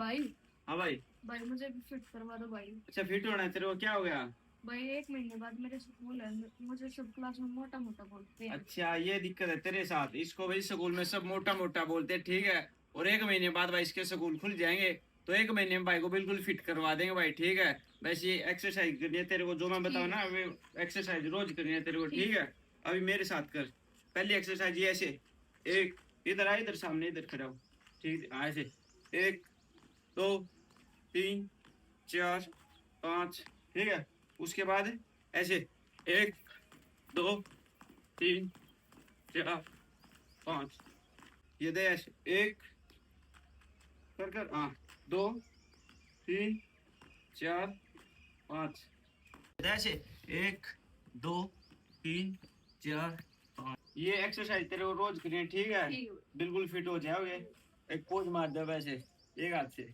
भाई हाँ भाई। भाई मुझे भी फिट करवा दो भाई। अच्छा फिट होना है तेरे को, क्या हो गया? भाई 1 महीने बाद मेरे स्कूल है, मुझे सब क्लास में मोटा मोटा बोलते हैं। अच्छा ये दिक्कत है तेरे साथ, इसको भाई स्कूल में सब मोटा मोटा बोलते हैं, ठीक है। और 1 महीने बाद भाई इसके स्कूल खुल जाएंगे, तो 1 महीने में भाई को बिल्कुल फिट करवा देंगे भाई, ठीक है। वैसे ये एक्सरसाइज करनी है तेरे को, जो मैं बताऊँ ठीक ना वे एक्सरसाइज रोज करनी है तेरे को, ठीक ठीक है। अभी मेरे साथ कर। पहली एक्सरसाइज ये ऐसे, एक, इधर आ, इधर सामने इधर खड़ा हो, ठीक है, ऐसे, 1 2 3 4 5, ठीक है। उसके बाद ऐसे, 1 2 3 4 5, ये दे ऐसे, एक, कर कर, हाँ, 2 3 4 5, ऐसे, 1 2 3 4 5। ये एक्सरसाइज तेरे को रोज करनी है, ठीक है। ठीक। बिल्कुल फिट हो जाओगे। एक पोज मार दो वैसे, एक हाथ से।